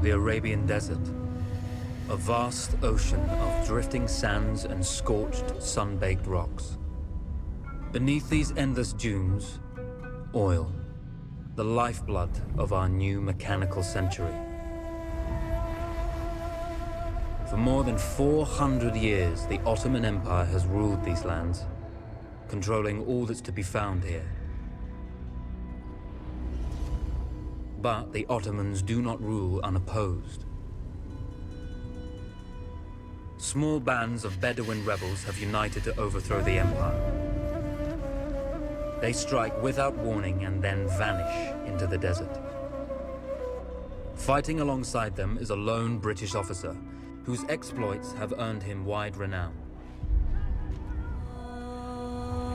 The Arabian Desert. A vast ocean of drifting sands and scorched, sun-baked rocks. Beneath these endless dunes, oil. The lifeblood of our new mechanical century. For more than 400 years, the Ottoman Empire has ruled these lands, controlling all that's to be found here. But the Ottomans do not rule unopposed. Small bands of Bedouin rebels have united to overthrow the empire. They strike without warning and then vanish into the desert. Fighting alongside them is a lone British officer whose exploits have earned him wide renown.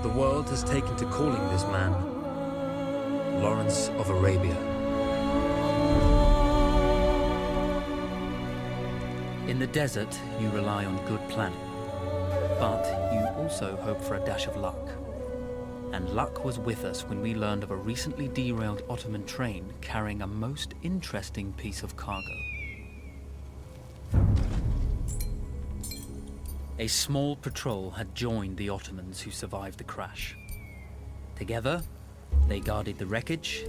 The world has taken to calling this man Lawrence of Arabia. In the desert, you rely on good planning, but you also hope for a dash of luck. And luck was with us when we learned of a recently derailed Ottoman train carrying a most interesting piece of cargo. A small patrol had joined the Ottomans who survived the crash. Together, they guarded the wreckage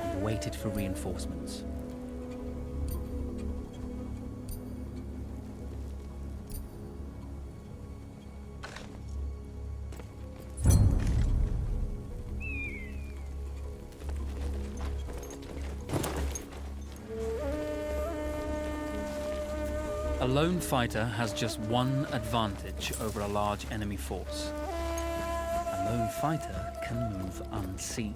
and waited for reinforcements. A lone fighter has just one advantage over a large enemy force. A lone fighter can move unseen.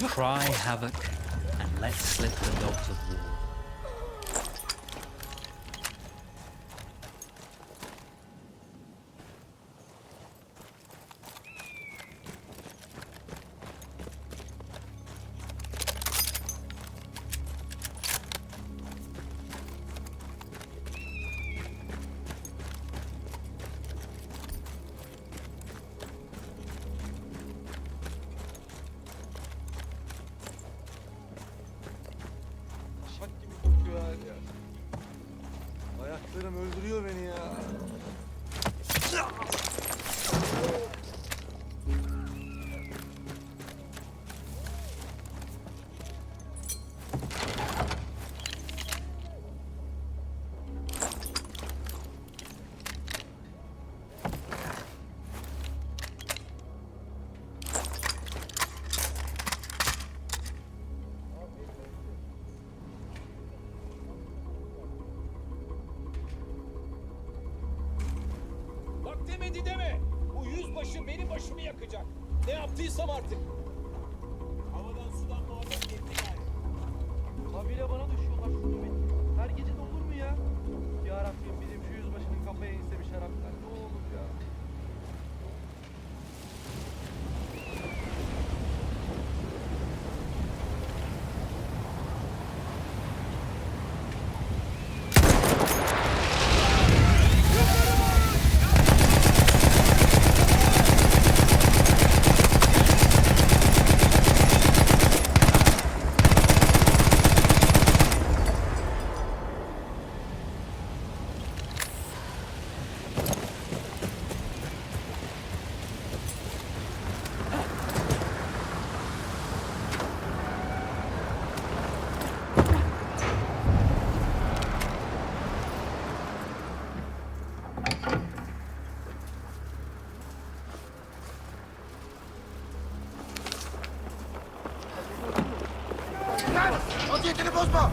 Cry havoc and let slip the dogs of war. Ayaklarım öldürüyor beni ya. Demedi deme. Bu yüzbaşı benim başımı yakacak. Ne yaptıysam artık. Havadan sudan muhabbet gitti galiba. Habire bana düşüyorlar şu nöbet. Her gece de olur mu ya? Yarabbim bizim şu yüzbaşının kafaya inse bir şaraplar. Ne olur ya?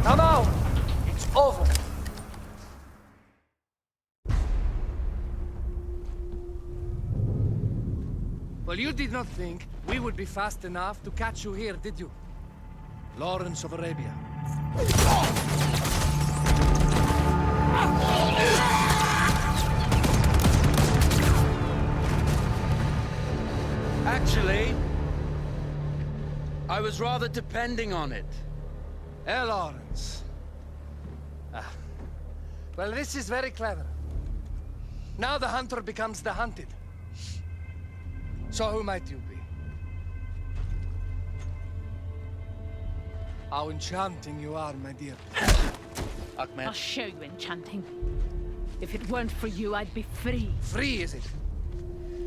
Now, it's over. Well, you did not think we would be fast enough to catch you here, did you? Lawrence of Arabia. Actually, I was rather depending on it. Lawrence. Well, this is very clever. Now the hunter becomes the hunted. So who might you be? How enchanting you are, my dear. Ahmed. I'll show you enchanting. If it weren't for you, I'd be free. Free, is it?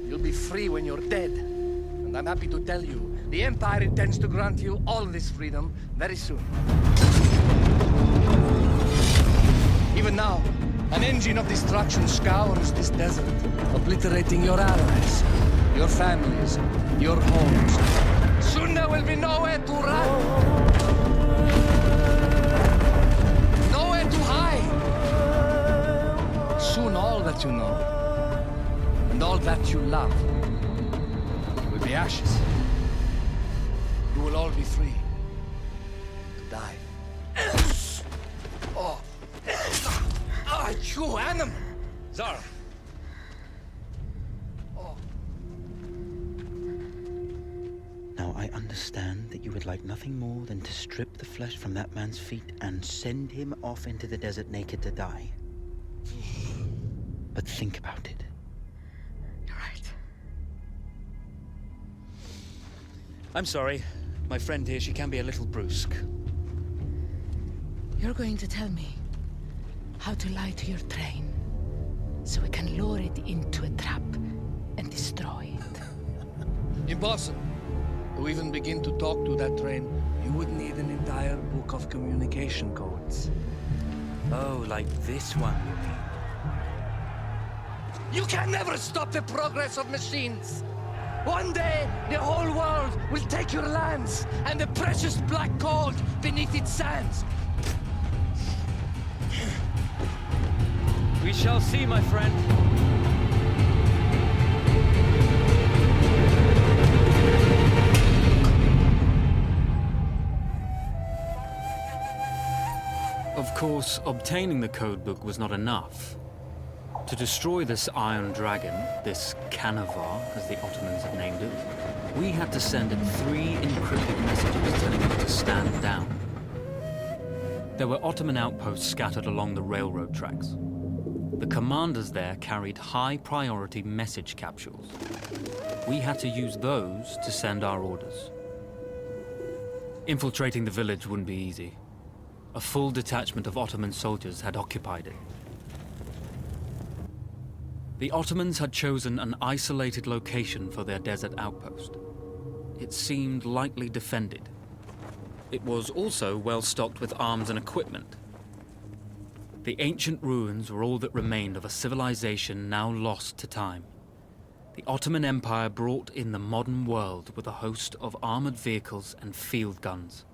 You'll be free when you're dead. And I'm happy to tell you, the Empire intends to grant you all this freedom very soon. Even now, an engine of destruction scours this desert, obliterating your allies, your families, your homes. Soon there will be nowhere to run. Nowhere to hide. Soon all that you know, and all that you love, will be ashes. You will all be free to die. Oh. Ah, you animal! Zara. Oh. Now, I understand that you would like nothing more than to strip the flesh from that man's feet and send him off into the desert naked to die. But think about it. You're right. I'm sorry. My friend here, she can be a little brusque. You're going to tell me how to lie to your train, so we can lure it into a trap and destroy it. Impossible. To even begin to talk to that train, you would need an entire book of communication codes. Oh, like this one, you mean? You can never stop the progress of machines. One day, the whole world will take your lands and the precious black gold beneath its sands. We shall see, my friend. Of course, obtaining the codebook was not enough. To destroy this Iron Dragon, this Canavar, as the Ottomans had named it, we had to send it 3 encrypted messages telling it to stand down. There were Ottoman outposts scattered along the railroad tracks. The commanders there carried high-priority message capsules. We had to use those to send our orders. Infiltrating the village wouldn't be easy. A full detachment of Ottoman soldiers had occupied it. The Ottomans had chosen an isolated location for their desert outpost. It seemed lightly defended. It was also well stocked with arms and equipment. The ancient ruins were all that remained of a civilization now lost to time. The Ottoman Empire brought in the modern world with a host of armored vehicles and field guns.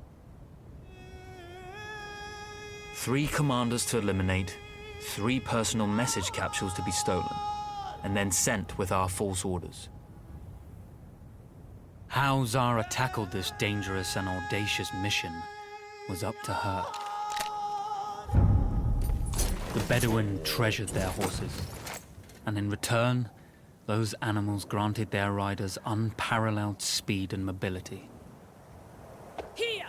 3 commanders to eliminate, 3 personal message capsules to be stolen, and then sent with our false orders. How Zara tackled this dangerous and audacious mission was up to her. The Bedouin treasured their horses, and in return, those animals granted their riders unparalleled speed and mobility. Here!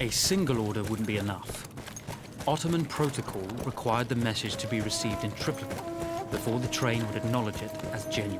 A single order wouldn't be enough. Ottoman protocol required the message to be received in triplicate before the train would acknowledge it as genuine.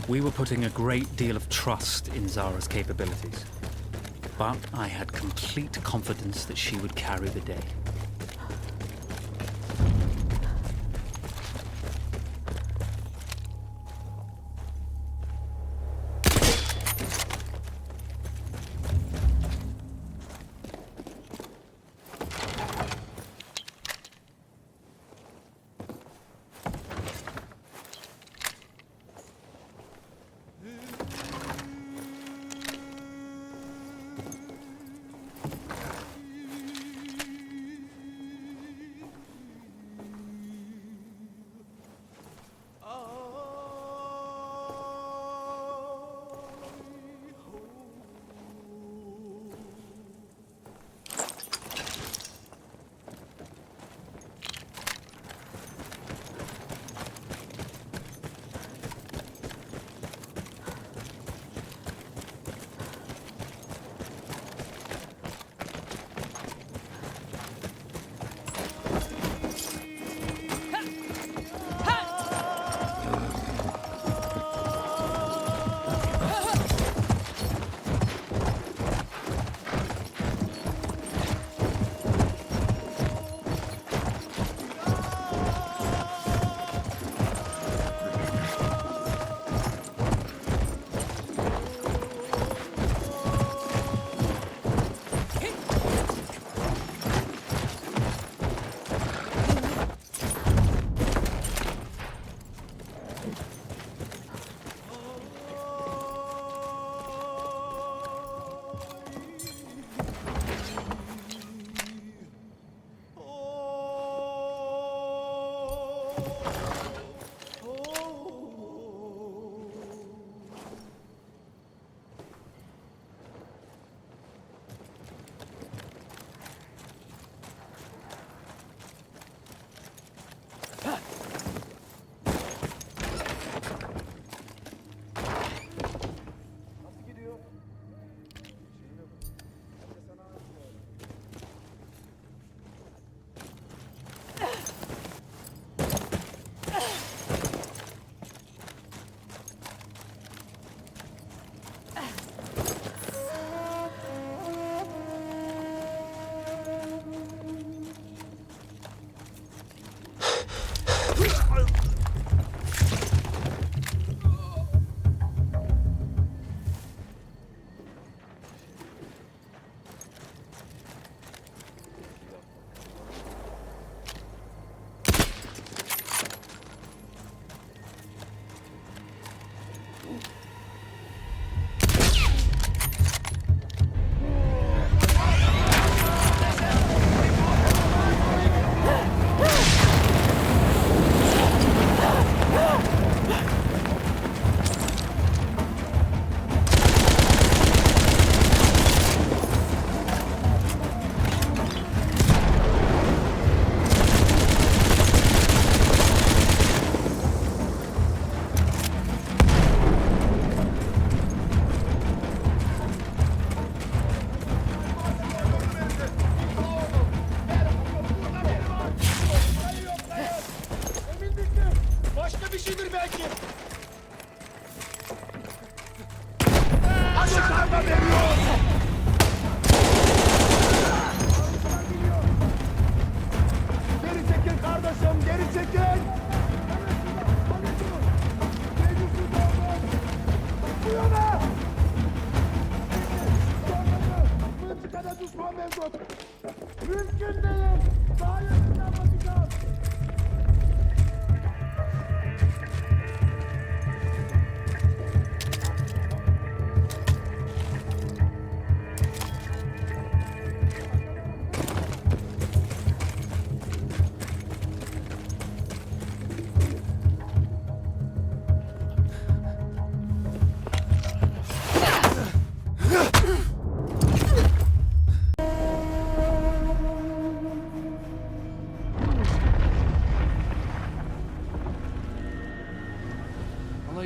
We were putting a great deal of trust in Zara's capabilities, but I had complete confidence that she would carry the day.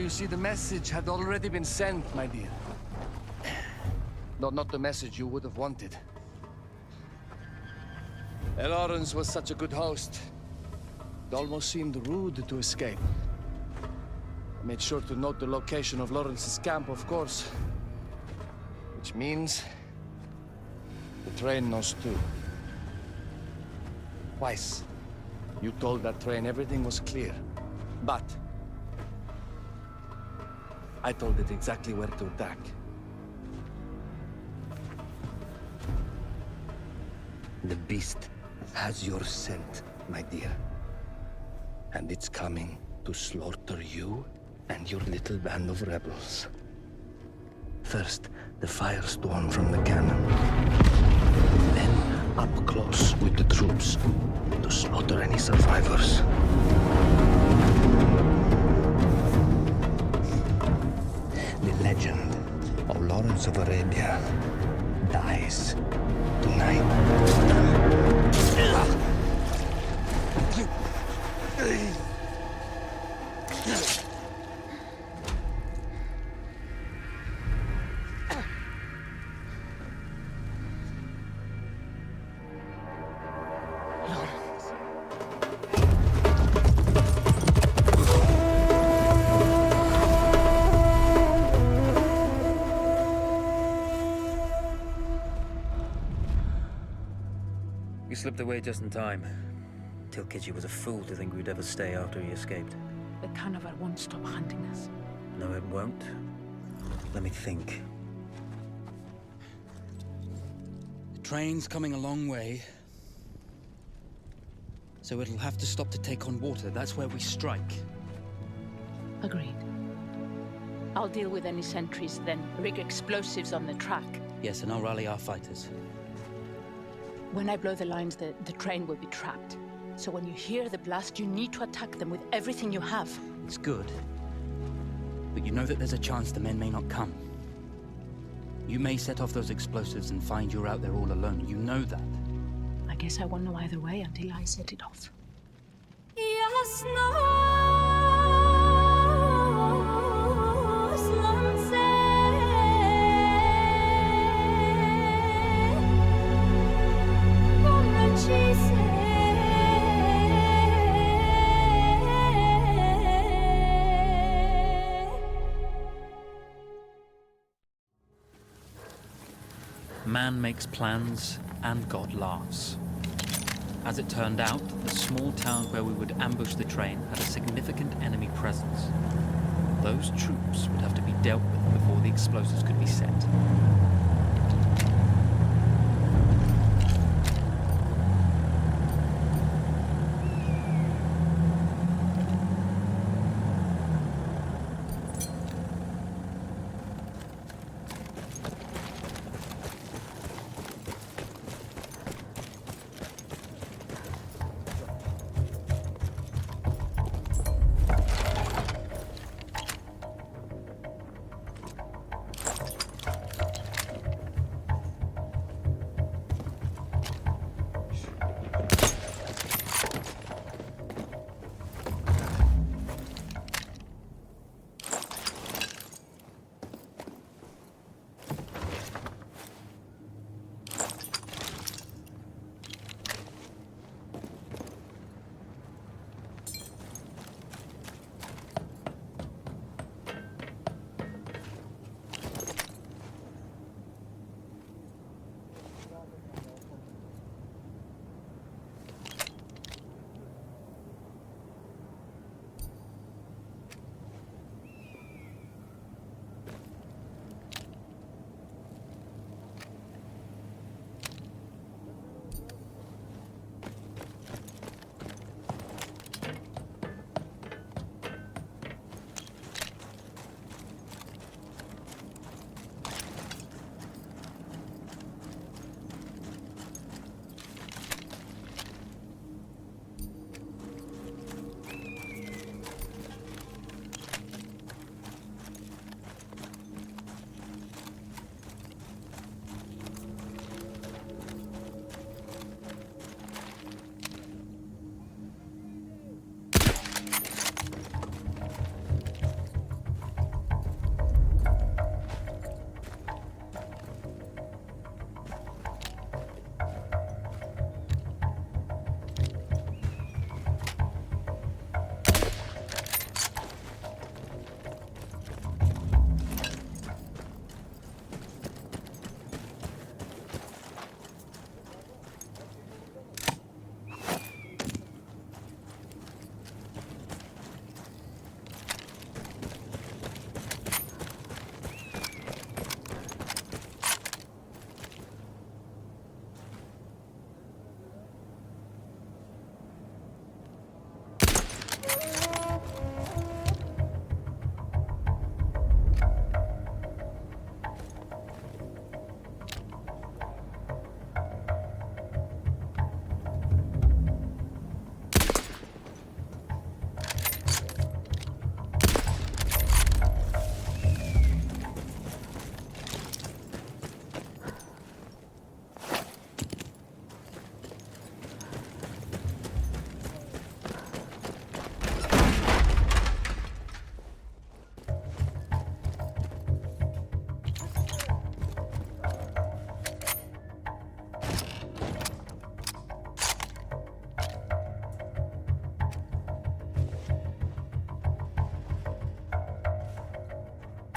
You see, the message had already been sent, my dear. Not the message you would have wanted. Elorens was such a good host. It almost seemed rude to escape. I made sure to note the location of Lawrence's camp, of course. Which means the train knows too. Twice, you told that train everything was clear. But I told it exactly where to attack. The beast has your scent, my dear. And it's coming to slaughter you and your little band of rebels. First, the firestorm from the cannon. Then, up close with the troops to slaughter any survivors. The legend of Lawrence of Arabia dies tonight. We slipped away just in time. Till Kidji was a fool to think we'd ever stay after he escaped. The carnival won't stop hunting us. No, it won't. Let me think. The train's coming a long way. So it'll have to stop to take on water. That's where we strike. Agreed. I'll deal with any sentries, then rig explosives on the track. Yes, and I'll rally our fighters. When I blow the lines, the train will be trapped. So when you hear the blast, you need to attack them with everything you have. It's good. But you know that there's a chance the men may not come. You may set off those explosives and find you're out there all alone. You know that. I guess I won't know either way until I set it off. Man makes plans, and God laughs. As it turned out, the small town where we would ambush the train had a significant enemy presence. Those troops would have to be dealt with before the explosives could be set.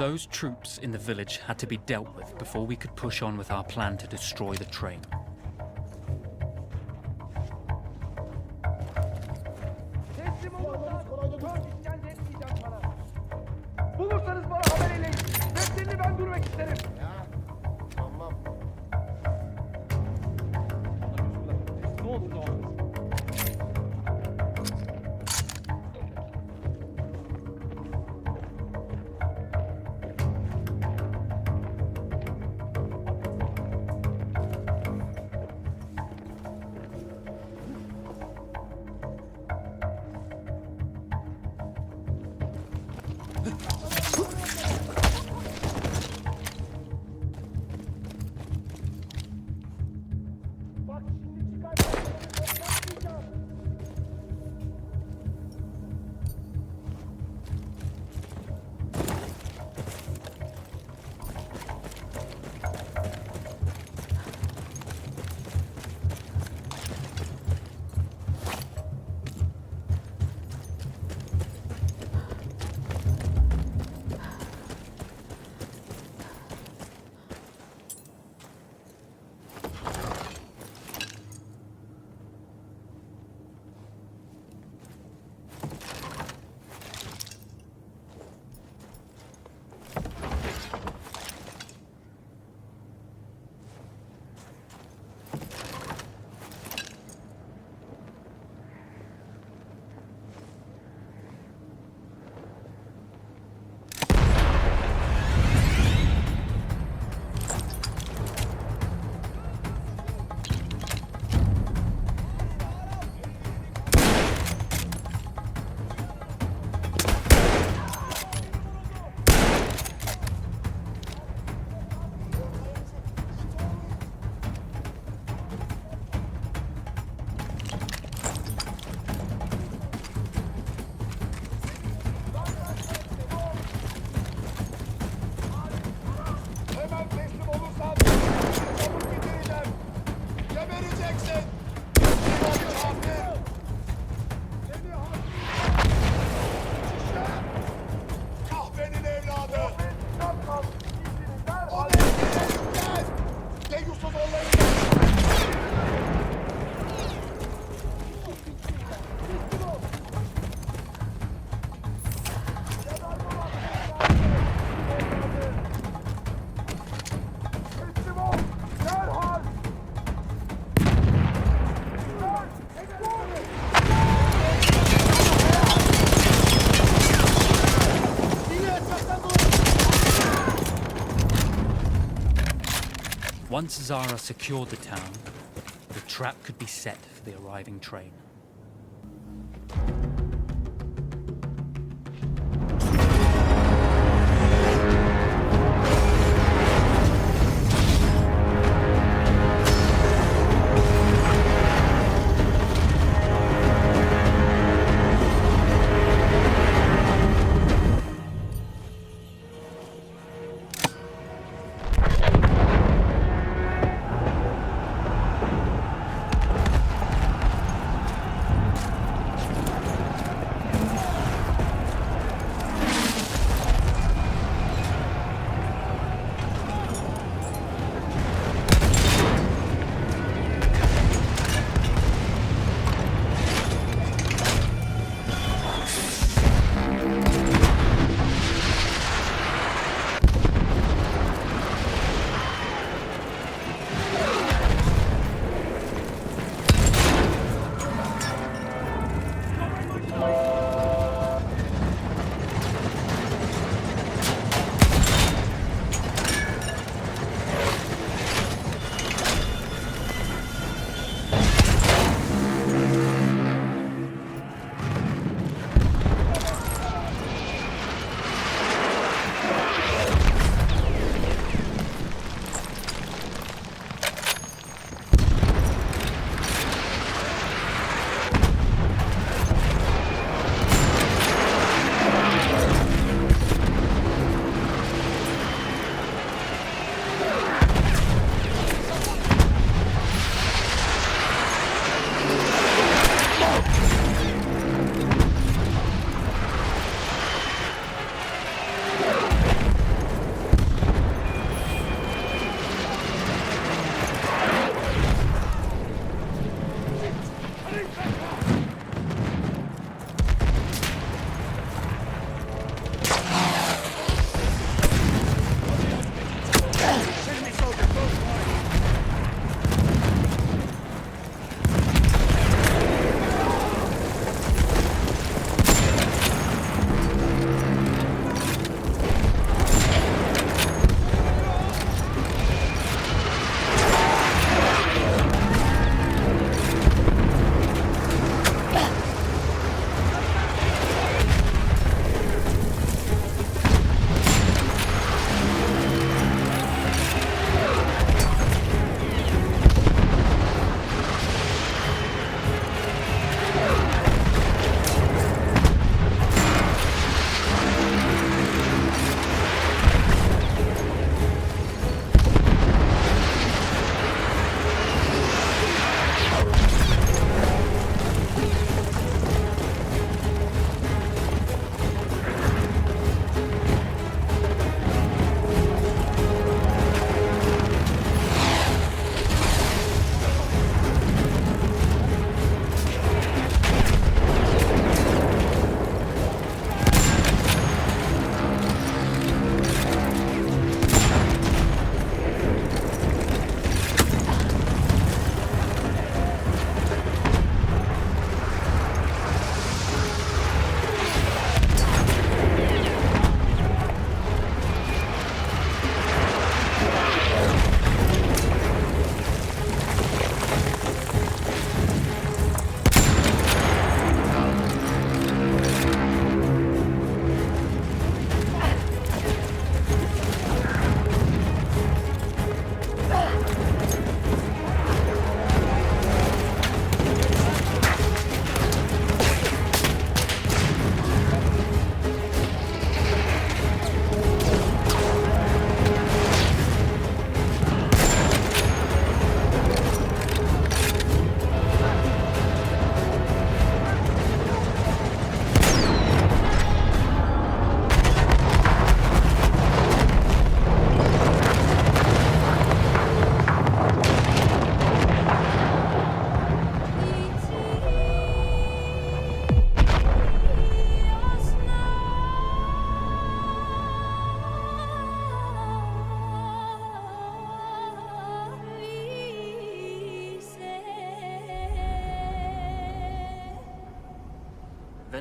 Those troops in the village had to be dealt with before we could push on with our plan to destroy the train. Teslim olursan 4 işkence etmeyeceğim sana. Bulursanız bana haber eyleyin. Defterini ben durmak isterim. Tamam. Ne olur ne olmaz. Bak şimdi çıkarsan toplatmayacağım. Hemen teslim olursan çabuk bitireceğim. Gebereceksin. Seni hafif. Seni hafif. Kahvenin evladı. O ne? Deyyusuz olayım. Teslim ol. Derhal. Once Zara secured the town, the trap could be set for the arriving train.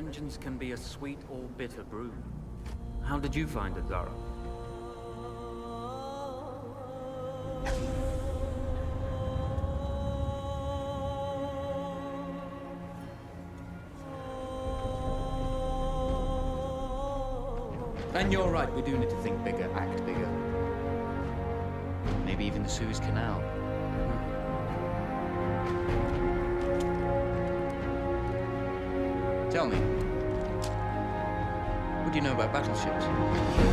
Vengeance can be a sweet or bitter brew. How did you find it, Zara? And you're right, we do need to think bigger, act bigger. Maybe even the Suez Canal. Tell me, what do you know about battleships?